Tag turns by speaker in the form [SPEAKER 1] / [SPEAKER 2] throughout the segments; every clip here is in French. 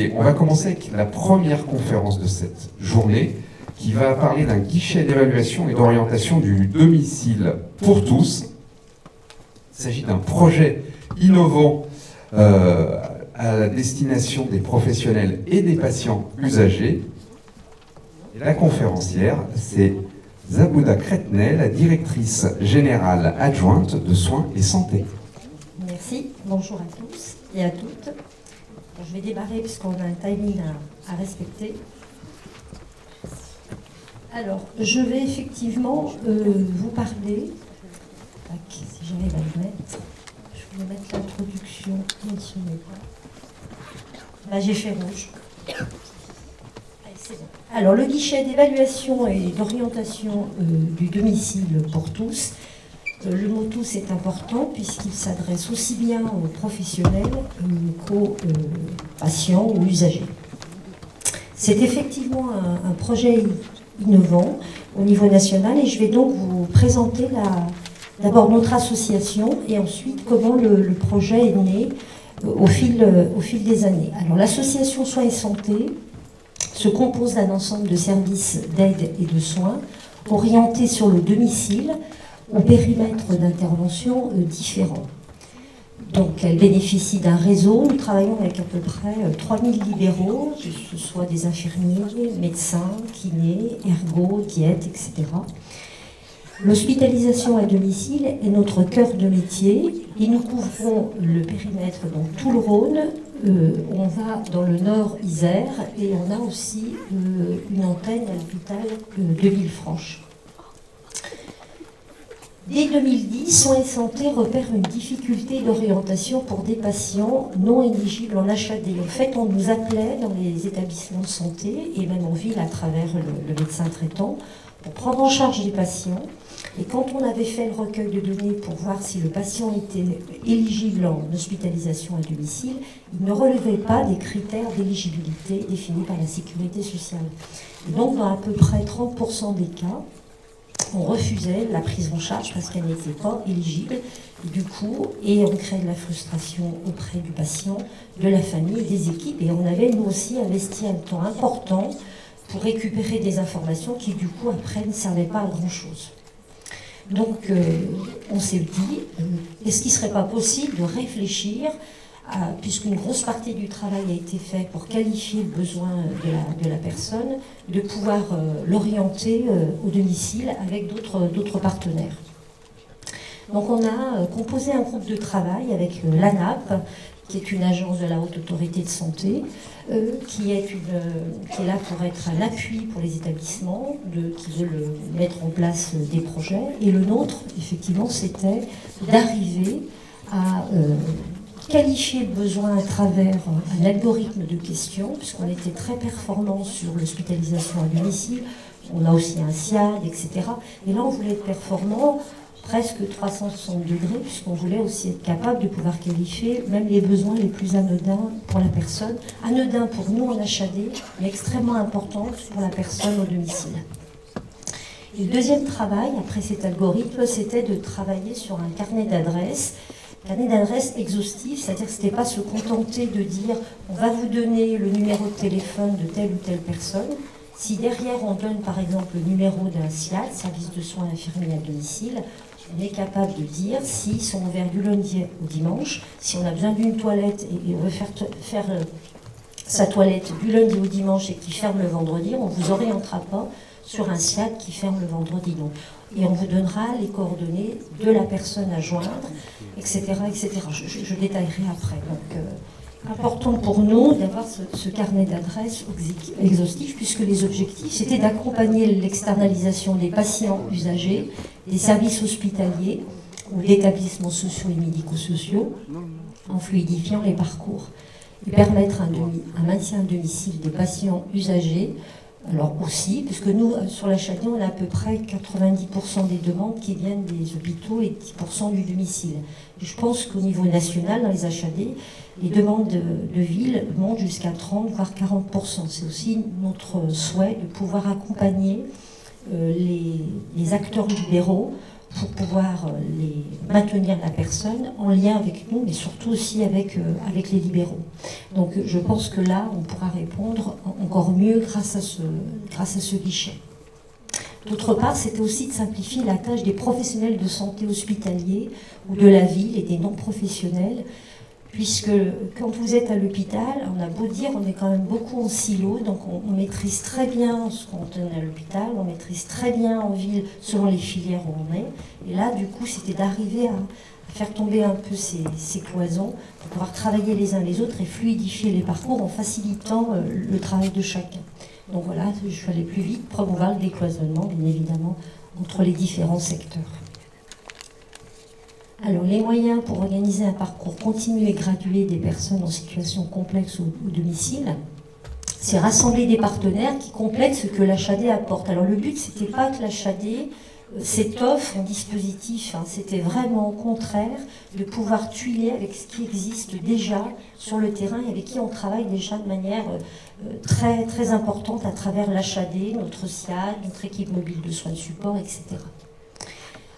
[SPEAKER 1] Et on va commencer avec la première conférence de cette journée, qui va parler d'un guichet d'évaluation et d'orientation du domicile pour tous. Il s'agit d'un projet innovant à la destination des professionnels et des patients usagers. Et la conférencière, c'est Zabouda Kretnay, la directrice générale adjointe de soins et santé.
[SPEAKER 2] Merci, bonjour à tous et à toutes. Je vais démarrer puisqu'on a un timing à respecter. Alors, je vais effectivement vous parler, si j'arrive à le mettre, je vais mettre l'introduction, il ne se met pas. Là, j'ai fait rouge. Allez, c'est bon. Alors, le guichet d'évaluation et d'orientation du domicile pour tous. Le mot « tous » est important puisqu'il s'adresse aussi bien aux professionnels qu'aux patients ou usagers. C'est effectivement un projet innovant au niveau national et je vais donc vous présenter d'abord notre association et ensuite comment le projet est né au fil des années. Alors l'association Soins et Santé se compose d'un ensemble de services d'aide et de soins orientés sur le domicile au périmètre d'intervention différents. Donc elle bénéficie d'un réseau, nous travaillons avec à peu près 3000 libéraux, que ce soit des infirmiers, médecins, kinés, ergots, diètes, etc. L'hospitalisation à domicile est notre cœur de métier et nous couvrons le périmètre dans tout le Rhône, on va dans le nord Isère et on a aussi une antenne à l'hôpital de Villefranche. Dès 2010, Soins et Santé repère une difficulté d'orientation pour des patients non éligibles en HAD. En fait, on nous appelait dans les établissements de santé, et même en ville à travers le médecin traitant, pour prendre en charge les patients. Et quand on avait fait le recueil de données pour voir si le patient était éligible en hospitalisation à domicile, il ne relevait pas des critères d'éligibilité définis par la sécurité sociale. Et donc, dans à peu près 30% des cas, on refusait la prise en charge parce qu'elle n'était pas éligible, et on crée de la frustration auprès du patient, de la famille et des équipes. Et on avait, nous aussi, investi un temps important pour récupérer des informations qui, du coup, après, ne servaient pas à grand-chose. Donc, on s'est dit, est-ce qu'il ne serait pas possible de réfléchir puisqu'une grosse partie du travail a été fait pour qualifier le besoin de la personne, de pouvoir l'orienter au domicile avec d'autres partenaires. Donc on a composé un groupe de travail avec l'ANAP, qui est une agence de la Haute Autorité de Santé, qui est là pour être un appui pour les établissements qui veulent mettre en place des projets. Et le nôtre, effectivement, c'était d'arriver à qualifier le besoin à travers un algorithme de questions, puisqu'on était très performant sur l'hospitalisation à domicile, on a aussi un SIAD, etc. Et là, on voulait être performant presque 360 degrés, puisqu'on voulait aussi être capable de pouvoir qualifier même les besoins les plus anodins pour la personne. Anodins pour nous en HAD, mais extrêmement importants pour la personne au domicile. Et le deuxième travail, après cet algorithme, c'était de travailler sur un carnet d'adresses exhaustif, c'est-à-dire que ce n'était pas se contenter de dire on va vous donner le numéro de téléphone de telle ou telle personne. Si derrière on donne par exemple le numéro d'un SIAD, service de soins infirmiers à domicile, on est capable de dire s'ils sont ouverts du lundi au dimanche, si on a besoin d'une toilette et on veut faire sa toilette du lundi au dimanche et qui ferme le vendredi, on ne vous orientera pas sur un SIAD qui ferme le vendredi. Donc, et on vous donnera les coordonnées de la personne à joindre, etc. etc. Je détaillerai après. Donc, important pour nous d'avoir ce carnet d'adresses exhaustif, puisque les objectifs, c'était d'accompagner l'externalisation des patients usagers, des services hospitaliers ou d'établissements sociaux et médico-sociaux, en fluidifiant les parcours, et permettre un maintien à domicile des patients usagers. Alors aussi, puisque nous, sur la HAD, on a à peu près 90% des demandes qui viennent des hôpitaux et 10% du domicile. Et je pense qu'au niveau national, dans les HAD, les demandes de ville montent jusqu'à 30, voire 40%. C'est aussi notre souhait de pouvoir accompagner les acteurs libéraux pour pouvoir maintenir la personne en lien avec nous, mais surtout aussi avec les libéraux. Donc je pense que là, on pourra répondre encore mieux grâce à ce guichet. D'autre part, c'était aussi de simplifier la tâche des professionnels de santé hospitaliers ou de la ville et des non-professionnels, puisque quand vous êtes à l'hôpital, on a beau dire, on est quand même beaucoup en silo, donc on maîtrise très bien ce qu'on donne à l'hôpital, on maîtrise très bien en ville selon les filières où on est. Et là, du coup, c'était d'arriver à faire tomber un peu ces cloisons pour pouvoir travailler les uns les autres et fluidifier les parcours en facilitant le travail de chacun. Donc voilà, je suis allée plus vite, promouvoir le décloisonnement, bien évidemment, entre les différents secteurs. Alors, les moyens pour organiser un parcours continu et gradué des personnes en situation complexe ou domicile, c'est rassembler des partenaires qui complètent ce que l'HAD apporte. Alors, le but, c'était pas que l'HAD s'étoffe un dispositif, hein, c'était vraiment au contraire de pouvoir tuiler avec ce qui existe déjà sur le terrain et avec qui on travaille déjà de manière très, très importante à travers l'HAD, notre SIAD, notre équipe mobile de soins de support, etc.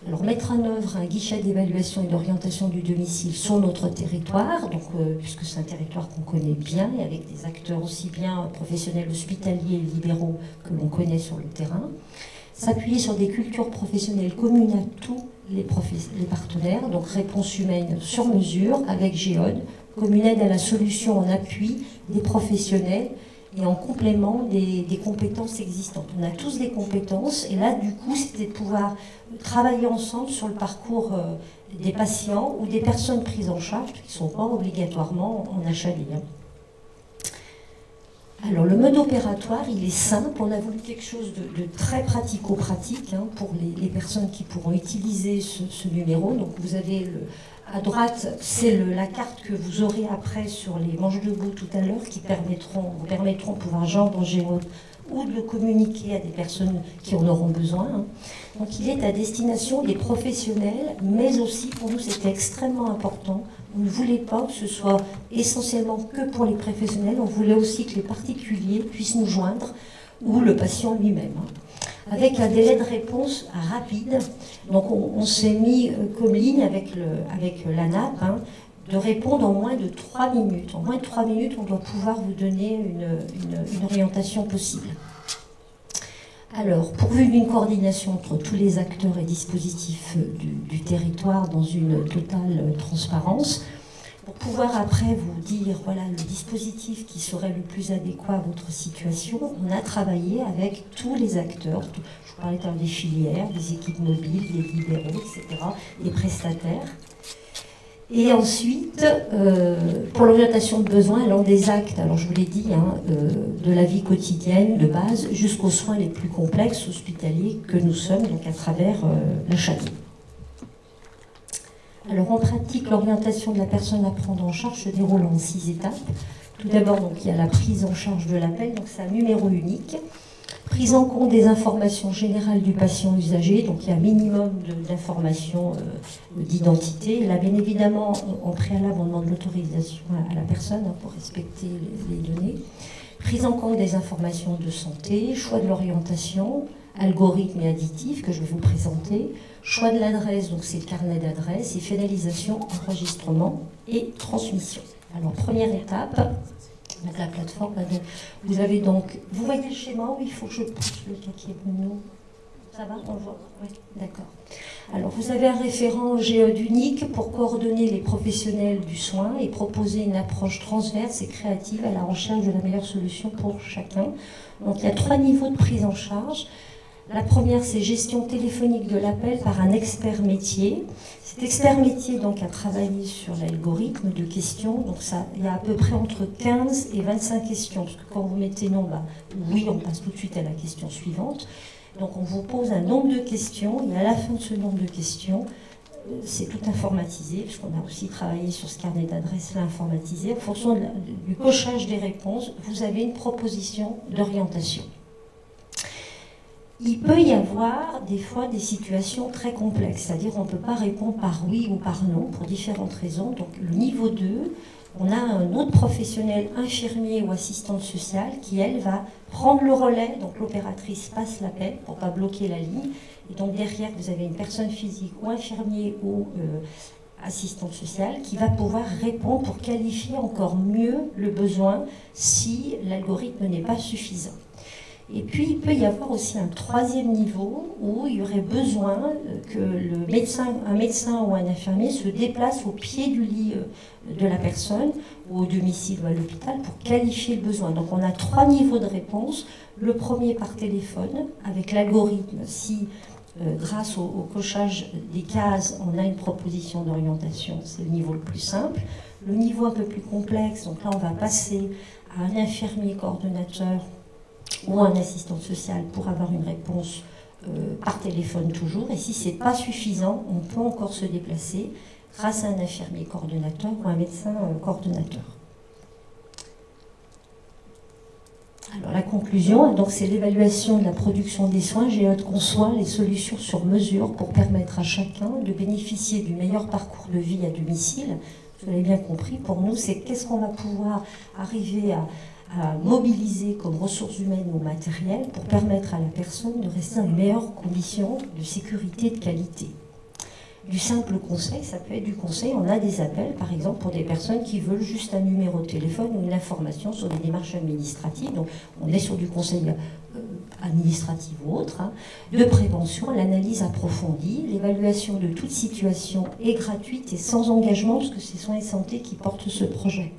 [SPEAKER 2] Alors, mettre en œuvre un guichet d'évaluation et d'orientation du domicile sur notre territoire, donc, puisque c'est un territoire qu'on connaît bien, et avec des acteurs aussi bien professionnels hospitaliers et libéraux que l'on connaît sur le terrain. S'appuyer sur des cultures professionnelles communes à tous les partenaires, donc réponse humaine sur mesure avec Géode, comme une aide à la solution en appui des professionnels et en complément des compétences existantes. On a tous des compétences et là, du coup, c'était de pouvoir travailler ensemble sur le parcours des patients ou des personnes prises en charge qui ne sont pas obligatoirement en HAD. Alors, le mode opératoire, il est simple. On a voulu quelque chose de très pratico-pratique pour les personnes qui pourront utiliser ce numéro. Donc, vous avez à droite, c'est la carte que vous aurez après sur les manches debout tout à l'heure qui vous permettront de pouvoir joindre en Géode ou de le communiquer à des personnes qui en auront besoin. Donc il est à destination des professionnels, mais aussi pour nous c'était extrêmement important. On ne voulait pas que ce soit essentiellement que pour les professionnels, on voulait aussi que les particuliers puissent nous joindre ou le patient lui-même. Avec un délai de réponse rapide. Donc on s'est mis comme ligne avec l'ANAP de répondre en moins de 3 minutes. En moins de 3 minutes, on doit pouvoir vous donner une orientation possible. Alors, pourvu d'une coordination entre tous les acteurs et dispositifs du territoire dans une totale transparence, pour pouvoir après vous dire, voilà, le dispositif qui serait le plus adéquat à votre situation, on a travaillé avec tous les acteurs, je vous parlais des filières, des équipes mobiles, des libéraux, etc., des prestataires. Et ensuite, pour l'orientation de besoins, allant des actes, alors je vous l'ai dit, de la vie quotidienne, de base, jusqu'aux soins les plus complexes, hospitaliers, que nous sommes, donc à travers le château. Alors en pratique, l'orientation de la personne à prendre en charge se déroule en 6 étapes. Tout d'abord, donc, il y a la prise en charge de l'appel, donc c'est un numéro unique. Prise en compte des informations générales du patient usager, donc il y a un minimum d'informations d'identité. Là, bien évidemment, en préalable, on demande l'autorisation à la personne pour respecter les données. Prise en compte des informations de santé, choix de l'orientation, algorithme et additifs que je vais vous présenter, choix de l'adresse, donc c'est le carnet d'adresse, et finalisation, enregistrement et transmission. Alors, première étape, donc la plateforme, là, donc, vous avez donc, vous voyez le schéma, oui, il faut que je pousse le papier Bruno. Ça va, on voit? Oui, d'accord. Alors, vous avez un référent Géode unique pour coordonner les professionnels du soin et proposer une approche transverse et créative à la recherche de la meilleure solution pour chacun. Donc, il y a 3 niveaux de prise en charge. La première, c'est gestion téléphonique de l'appel par un expert métier. Cet expert métier donc, a travaillé sur l'algorithme de questions. Donc il y a à peu près entre 15 et 25 questions. Parce que quand vous mettez non, oui, on passe tout de suite à la question suivante. Donc on vous pose un nombre de questions. Et à la fin de ce nombre de questions, c'est tout informatisé, puisqu'on a aussi travaillé sur ce carnet d'adresse-là informatisé. En fonction du cochage des réponses, vous avez une proposition d'orientation. Il peut y avoir des fois des situations très complexes, c'est-à-dire on ne peut pas répondre par oui ou par non pour différentes raisons. Donc le niveau 2, on a un autre professionnel, infirmier ou assistante sociale, qui, elle, va prendre le relais. Donc l'opératrice passe l'appel pour ne pas bloquer la ligne. Et donc derrière, vous avez une personne physique ou infirmier ou assistante sociale qui va pouvoir répondre pour qualifier encore mieux le besoin si l'algorithme n'est pas suffisant. Et puis, il peut y avoir aussi un troisième niveau où il y aurait besoin que un médecin ou un infirmier se déplace au pied du lit de la personne, ou au domicile ou à l'hôpital, pour qualifier le besoin. Donc, on a 3 niveaux de réponse. Le premier par téléphone, avec l'algorithme, si grâce au cochage des cases, on a une proposition d'orientation, c'est le niveau le plus simple. Le niveau un peu plus complexe, donc là, on va passer à un infirmier coordonnateur ou un assistant social pour avoir une réponse par téléphone toujours. Et si ce n'est pas suffisant, on peut encore se déplacer grâce à un infirmier coordonnateur ou un médecin coordonnateur. Alors la conclusion, donc, c'est l'évaluation de la production des soins. GEOD conçoit les solutions sur mesure pour permettre à chacun de bénéficier du meilleur parcours de vie à domicile. Vous l'avez bien compris, pour nous, c'est qu'est-ce qu'on va pouvoir arriver à mobiliser comme ressources humaines ou matérielles pour permettre à la personne de rester dans les meilleures conditions de sécurité et de qualité. Du simple conseil, ça peut être du conseil, on a des appels par exemple pour des personnes qui veulent juste un numéro de téléphone ou une information sur des démarches administratives, donc on est sur du conseil administratif ou autre, de prévention, l'analyse approfondie, l'évaluation de toute situation est gratuite et sans engagement parce que c'est Soins et Santé qui porte ce projet.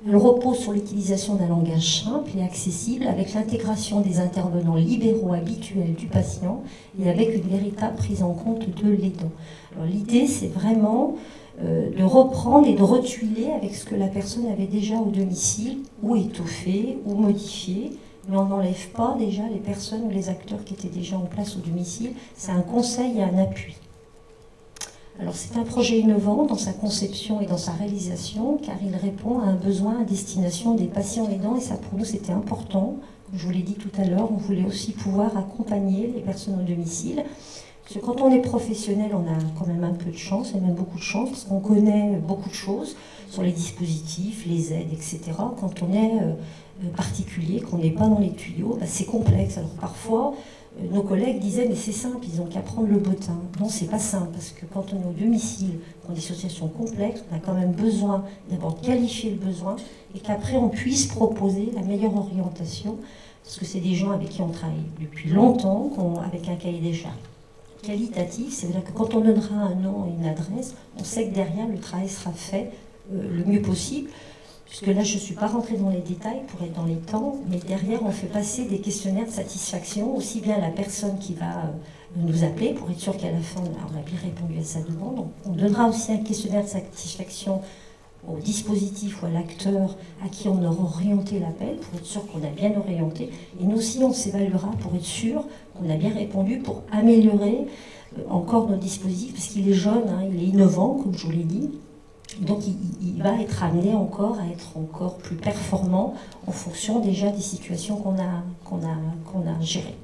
[SPEAKER 2] Elle repose sur l'utilisation d'un langage simple et accessible avec l'intégration des intervenants libéraux habituels du patient et avec une véritable prise en compte de l'aidant. L'idée, c'est vraiment de reprendre et de retuiler avec ce que la personne avait déjà au domicile, ou étoffé, ou modifié, mais on n'enlève pas déjà les personnes ou les acteurs qui étaient déjà en place au domicile. C'est un conseil et un appui. Alors c'est un projet innovant dans sa conception et dans sa réalisation, car il répond à un besoin à destination des patients aidants, et ça pour nous c'était important. Comme je vous l'ai dit tout à l'heure, on voulait aussi pouvoir accompagner les personnes au domicile. Parce que quand on est professionnel, on a quand même un peu de chance, et même beaucoup de chance, parce qu'on connaît beaucoup de choses sur les dispositifs, les aides, etc. Quand on est particulier, qu'on n'est pas dans les tuyaux, c'est complexe. Alors parfois, nos collègues disaient mais c'est simple, ils n'ont qu'à prendre le bottin. Non, c'est pas simple, parce que quand on est au domicile, dans des situations complexes, on a quand même besoin d'abord qualifier le besoin et qu'après on puisse proposer la meilleure orientation, parce que c'est des gens avec qui on travaille depuis longtemps, avec un cahier des charges qualitatif. C'est-à-dire que quand on donnera un nom et une adresse, on sait que derrière le travail sera fait le mieux possible. Puisque là, je ne suis pas rentrée dans les détails pour être dans les temps, mais derrière, on fait passer des questionnaires de satisfaction, aussi bien à la personne qui va nous appeler, pour être sûr qu'à la fin, on a bien répondu à sa demande. On donnera aussi un questionnaire de satisfaction au dispositif ou à l'acteur à qui on aura orienté l'appel, pour être sûr qu'on a bien orienté. Et nous aussi, on s'évaluera pour être sûr qu'on a bien répondu, pour améliorer encore nos dispositifs, parce qu'il est jeune, il est innovant, comme je vous l'ai dit. Donc il va être amené encore à être encore plus performant en fonction déjà des situations qu'on a gérées.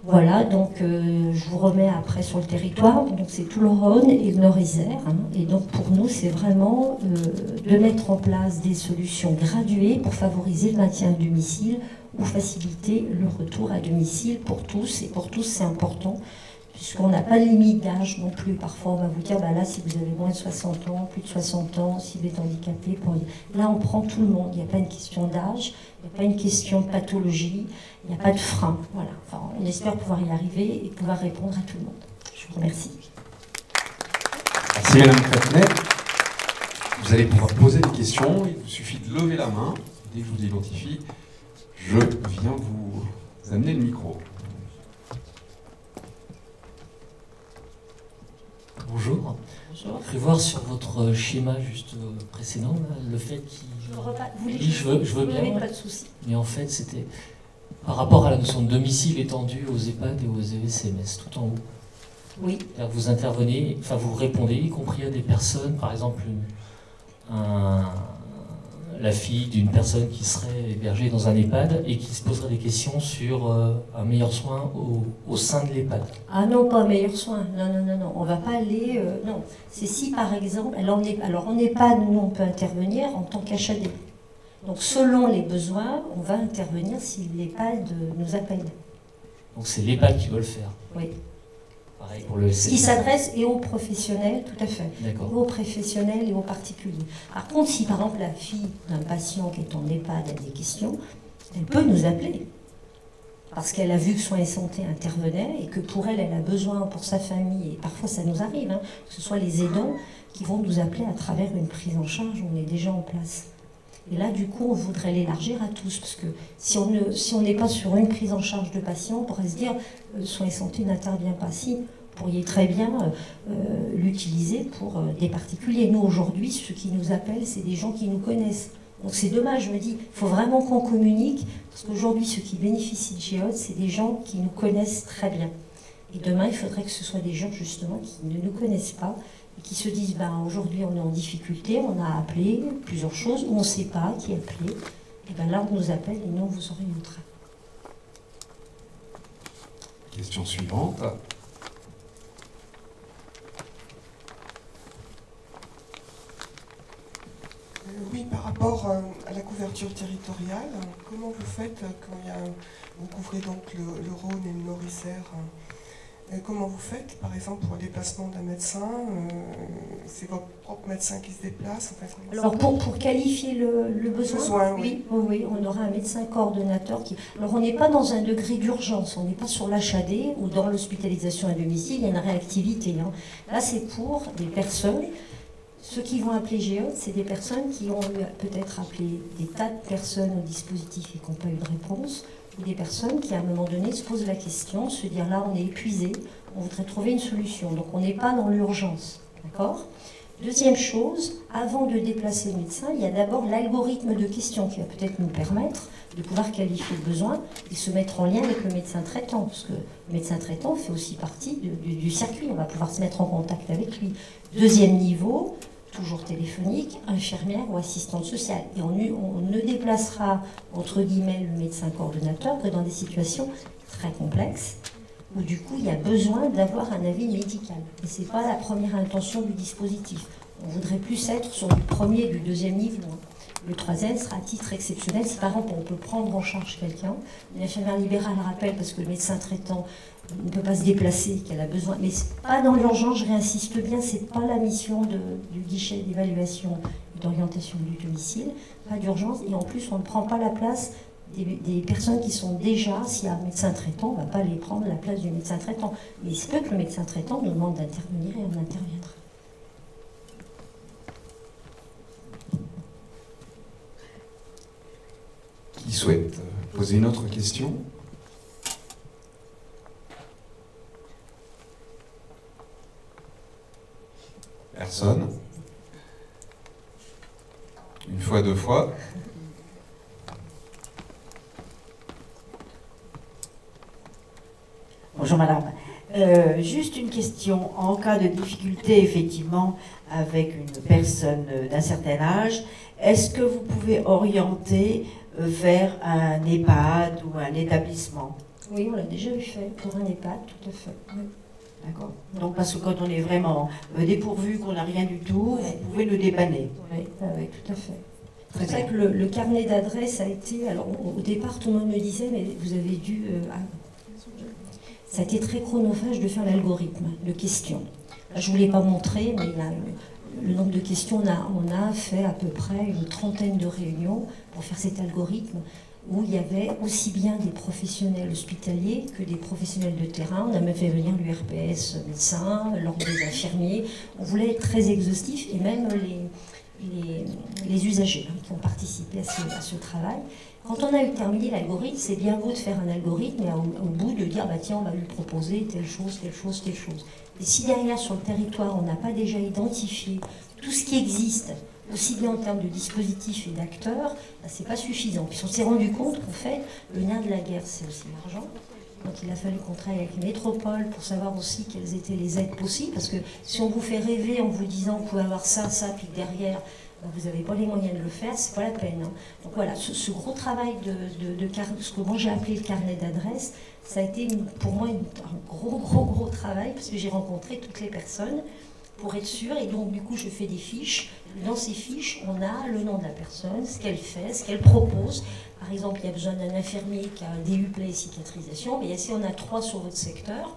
[SPEAKER 2] Voilà, donc je vous remets après sur le territoire. Donc c'est tout le Rhône et le Nord-Isère. Et donc pour nous, c'est vraiment de mettre en place des solutions graduées pour favoriser le maintien à domicile ou faciliter le retour à domicile pour tous. Et pour tous, c'est important, puisqu'on n'a pas de limite d'âge non plus. Parfois, on va vous dire, là, si vous avez moins de 60 ans, plus de 60 ans, si vous êtes handicapé, là, on prend tout le monde. Il n'y a pas une question d'âge, il n'y a pas une question de pathologie, il n'y a pas de frein. Voilà. Enfin, on espère pouvoir y arriver et pouvoir répondre à tout le monde. Je vous remercie.
[SPEAKER 1] Merci Madame Crétenet. Vous allez pouvoir poser des questions. Il vous suffit de lever la main. Dès que je vous identifie, je viens vous amener le micro.
[SPEAKER 3] Bonjour. Bonjour. Je vais voir sur votre schéma juste précédent, là, le fait qu'il... Oui, je veux bien.
[SPEAKER 2] Pas de souci.
[SPEAKER 3] Mais en fait, c'était par rapport à la notion de domicile étendu aux EHPAD et aux ESMS, tout en haut.
[SPEAKER 2] Oui.
[SPEAKER 3] Vous intervenez, enfin vous répondez, y compris à des personnes, par exemple la fille d'une personne qui serait hébergée dans un EHPAD et qui se poserait des questions sur un meilleur soin au sein de l'EHPAD.
[SPEAKER 2] Ah non, pas un meilleur soin. Non. On ne va pas aller... non. C'est si, par exemple... Alors en EHPAD, nous, on peut intervenir en tant qu'HAD. Donc, selon les besoins, on va intervenir si l'EHPAD nous appelle.
[SPEAKER 3] Donc, c'est l'EHPAD qui veut le faire.
[SPEAKER 2] Oui.
[SPEAKER 3] Pareil pour le
[SPEAKER 2] qui s'adresse et aux professionnels, tout à fait, et aux professionnels et aux particuliers. Par contre, si par exemple la fille d'un patient qui est en EHPAD a des questions, elle peut nous appeler. Parce qu'elle a vu que Soins et Santé intervenait et que pour elle, elle a besoin pour sa famille, et parfois ça nous arrive, que ce soit les aidants qui vont nous appeler à travers une prise en charge, on est déjà en place. Et là, du coup, on voudrait l'élargir à tous, parce que si on n'est pas sur une prise en charge de patient, on pourrait se dire Soins et Santé n'intervient pas. Si, vous pourriez très bien l'utiliser pour des particuliers. Nous, aujourd'hui, ceux qui nous appellent, c'est des gens qui nous connaissent. Donc c'est dommage, je me dis, il faut vraiment qu'on communique, parce qu'aujourd'hui, ceux qui bénéficient de GEOD, c'est des gens qui nous connaissent très bien. Et demain, il faudrait que ce soit des gens, justement, qui ne nous connaissent pas, et qui se disent, aujourd'hui on est en difficulté, on a appelé plusieurs choses, ou on ne sait pas qui a appelé, et bien là on nous appelle et nous on vous orientera.
[SPEAKER 1] Question suivante.
[SPEAKER 4] Oui, par rapport à la couverture territoriale, comment vous faites quand vous couvrez donc le Rhône et le Nord-Isère? Comment vous faites, par exemple, pour le déplacement d'un médecin? C'est votre propre médecin qui se déplace?
[SPEAKER 2] Alors, pour qualifier le besoin,
[SPEAKER 4] oui,
[SPEAKER 2] on aura un médecin coordonnateur qui... Alors, on n'est pas dans un degré d'urgence, on n'est pas sur l'HAD ou dans l'hospitalisation à domicile, il y a une réactivité. Là, c'est pour des personnes... Ceux qui vont appeler GEOD, c'est des personnes qui ont peut-être appelé des tas de personnes au dispositif et qui n'ont pas eu de réponse, ou des personnes qui, à un moment donné, se posent la question, se dire là, on est épuisé, on voudrait trouver une solution. Donc, on n'est pas dans l'urgence. D'accord ? Deuxième chose, avant de déplacer le médecin, il y a d'abord l'algorithme de questions qui va peut-être nous permettre de pouvoir qualifier le besoin et se mettre en lien avec le médecin traitant, parce que le médecin traitant fait aussi partie du circuit, on va pouvoir se mettre en contact avec lui. Deuxième niveau, toujours téléphonique, infirmière ou assistante sociale. Et on ne déplacera, entre guillemets, le médecin coordonnateur que dans des situations très complexes, où du coup, il y a besoin d'avoir un avis médical. Et ce n'est pas la première intention du dispositif. On voudrait plus être sur le premier et le deuxième niveau. Le troisième sera à titre exceptionnel. Si par exemple, on peut prendre en charge quelqu'un, l'infirmière libérale rappelle, parce que le médecin traitant ne peut pas se déplacer, qu'elle a besoin. Mais pas dans l'urgence, je réinsiste bien, c'est pas la mission du guichet d'évaluation et d'orientation du domicile, pas d'urgence, et en plus on ne prend pas la place des personnes qui sont déjà, s'il y a un médecin traitant, on ne va pas les prendre la place du médecin traitant. Mais il se peut que le médecin traitant nous demande d'intervenir et on interviendra.
[SPEAKER 1] Qui souhaite poser une autre question ? Personne. Une fois, deux fois.
[SPEAKER 5] Bonjour madame. Juste une question. En cas de difficulté, effectivement, avec une personne d'un certain âge, est-ce que vous pouvez orienter vers un EHPAD ou un établissement?
[SPEAKER 2] Oui, on l'a déjà eu fait pour un EHPAD, tout à fait. Oui.
[SPEAKER 5] D'accord. Donc parce que quand on est vraiment dépourvu, qu'on n'a rien du tout, vous pouvez nous dépanner.
[SPEAKER 2] Oui, tout à fait. C'est vrai que le carnet d'adresse a été... Alors au départ, tout le monde me disait, mais vous avez dû... ça a été très chronophage de faire l'algorithme de questions. Je ne vous l'ai pas montré, mais le nombre de questions, on a fait à peu près une trentaine de réunions pour faire cet algorithme, où il y avait aussi bien des professionnels hospitaliers que des professionnels de terrain. On a même fait venir l'URPS médecin, l'ordre des infirmiers. On voulait être très exhaustif, et même les usagers qui ont participé à ce travail. Quand on a eu terminé l'algorithme, c'est bien beau de faire un algorithme, et au bout de dire, tiens, on va lui proposer telle chose, telle chose, telle chose. Et si derrière, sur le territoire, on n'a pas déjà identifié tout ce qui existe, aussi bien en termes de dispositifs et d'acteurs, c'est pas suffisant. Puis on s'est rendu compte qu'en fait, le nerf de la guerre, c'est aussi l'argent. Donc il a fallu qu'on travaille avec les métropoles pour savoir aussi quelles étaient les aides possibles, parce que si on vous fait rêver en vous disant, vous pouvez avoir ça, ça, puis derrière, vous n'avez pas les moyens de le faire, c'est pas la peine. Hein. Donc voilà, ce gros travail ce que moi j'ai appelé le carnet d'adresses, ça a été pour moi un gros travail, parce que j'ai rencontré toutes les personnes pour être sûr, et donc du coup je fais des fiches. Dans ces fiches, on a le nom de la personne, ce qu'elle fait, ce qu'elle propose. Par exemple, il y a besoin d'un infirmier qui a un DUP et cicatrisation, mais si on a 3 sur votre secteur,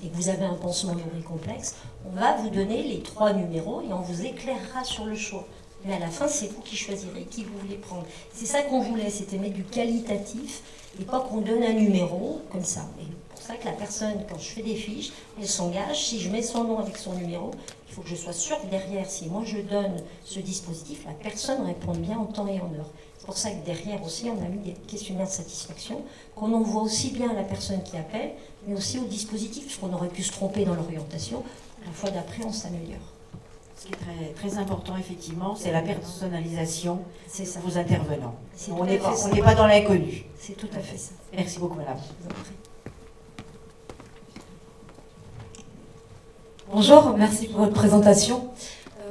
[SPEAKER 2] et que vous avez un pansement nourri complexe, on va vous donner les 3 numéros et on vous éclairera sur le choix. Mais à la fin, c'est vous qui choisirez qui vous voulez prendre. C'est ça qu'on voulait, c'était mettre du qualitatif et pas qu'on donne un numéro comme ça. Et c'est pour ça que la personne, quand je fais des fiches, elle s'engage. Si je mets son nom avec son numéro, il faut que je sois sûre que derrière, si moi je donne ce dispositif, la personne réponde bien en temps et en heure. C'est pour ça que derrière aussi, on a mis des questionnaires de satisfaction, qu'on envoie aussi bien à la personne qui appelle, mais aussi au dispositif, puisqu'on aurait pu se tromper dans l'orientation. La fois d'après, on s'améliore.
[SPEAKER 5] Ce qui est très important, effectivement, c'est la personnalisation
[SPEAKER 2] de
[SPEAKER 5] vos intervenants. On
[SPEAKER 2] n'est
[SPEAKER 5] pas dans l'inconnu.
[SPEAKER 2] C'est tout à fait ça.
[SPEAKER 5] Merci beaucoup, madame.
[SPEAKER 6] Bonjour, merci pour votre présentation.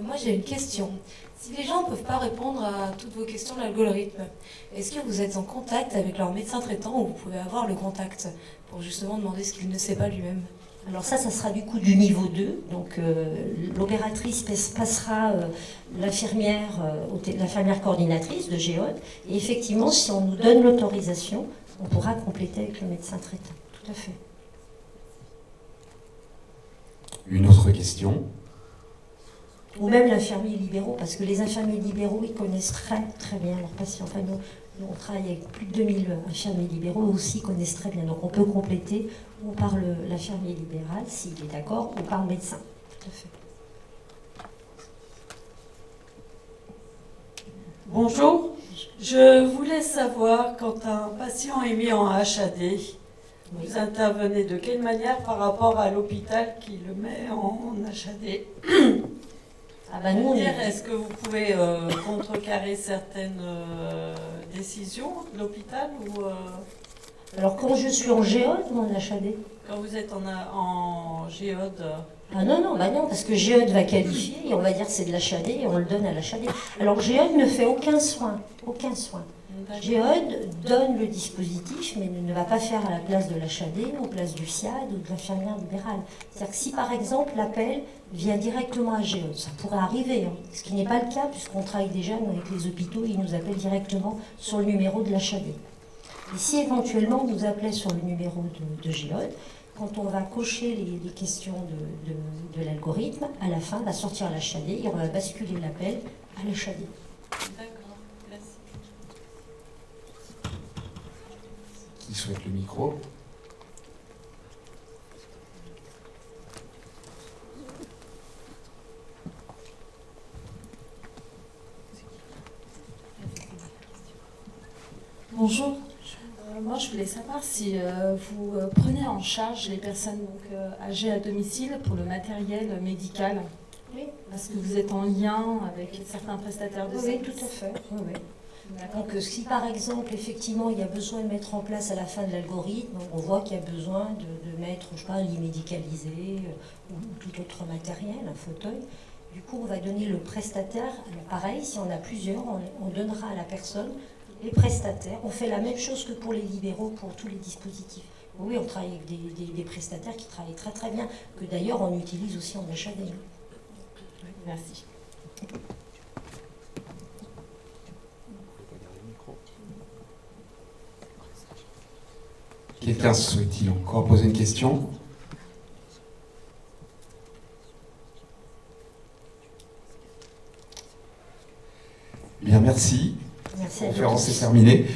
[SPEAKER 6] Moi, j'ai une question. Si les gens ne peuvent pas répondre à toutes vos questions de l'algorithme, est-ce que vous êtes en contact avec leur médecin traitant ou vous pouvez avoir le contact pour justement demander ce qu'il ne sait pas lui-même?
[SPEAKER 2] Alors ça sera du coup du niveau 2. Donc l'opératrice passera l'infirmière coordinatrice de Géode. Et effectivement, si on nous donne l'autorisation, on pourra compléter avec le médecin traitant. Tout à fait.
[SPEAKER 1] Une autre question?
[SPEAKER 2] Ou même l'infirmier libéraux, parce que les infirmiers libéraux, ils connaissent très bien leurs patients. Enfin, nous, on travaille avec plus de 2000 infirmiers libéraux, eux aussi connaissent très bien. Donc on peut compléter ou par l'infirmier libéral, s'il est d'accord, ou par le médecin. Tout à fait.
[SPEAKER 7] Bonjour, je voulais savoir, quand un patient est mis en HAD, vous intervenez de quelle manière par rapport à l'hôpital qui le met en HAD? Est-ce que vous pouvez contrecarrer certaines décisions de l'hôpital ou
[SPEAKER 2] Alors quand je suis en géode ou en HAD?
[SPEAKER 7] Quand vous êtes en géode.
[SPEAKER 2] Ah non, parce que géode va qualifier et on va dire c'est de l'HAD et on le donne à l'HAD. Alors géode ne fait aucun soin. Géode donne le dispositif, mais ne va pas faire à la place de l'HAD, ou place du SIAD ou de l'infirmière libérale. C'est-à-dire que si par exemple l'appel vient directement à Géode, ça pourrait arriver, hein, ce qui n'est pas le cas puisqu'on travaille déjà avec les hôpitaux, ils nous appellent directement sur le numéro de l'HAD. Et si éventuellement on nous appelait sur le numéro de Géode, quand on va cocher les questions de l'algorithme, à la fin va sortir l'HAD et on va basculer l'appel à l'HAD.
[SPEAKER 1] Qui souhaite le micro?
[SPEAKER 6] Bonjour. Moi, je voulais savoir si vous prenez en charge les personnes âgées à domicile pour le matériel médical.
[SPEAKER 2] Oui.
[SPEAKER 6] Parce que vous êtes en lien avec certains prestataires de services.
[SPEAKER 2] Oui, tout à fait. Oui. Donc si par exemple, effectivement, il y a besoin de mettre en place à la fin de l'algorithme, on voit qu'il y a besoin de mettre, je sais pas, un lit médicalisé ou tout autre matériel, un fauteuil, du coup on va donner le prestataire. Alors pareil, si on a plusieurs, on donnera à la personne les prestataires. On fait la même chose que pour les libéraux, pour tous les dispositifs. Oui, on travaille avec des prestataires qui travaillent très bien, que d'ailleurs on utilise aussi en HAD.
[SPEAKER 6] Merci.
[SPEAKER 1] Quelqu'un souhaite-t-il encore poser une question? Bien, merci.
[SPEAKER 2] Merci.
[SPEAKER 1] La conférence est terminée.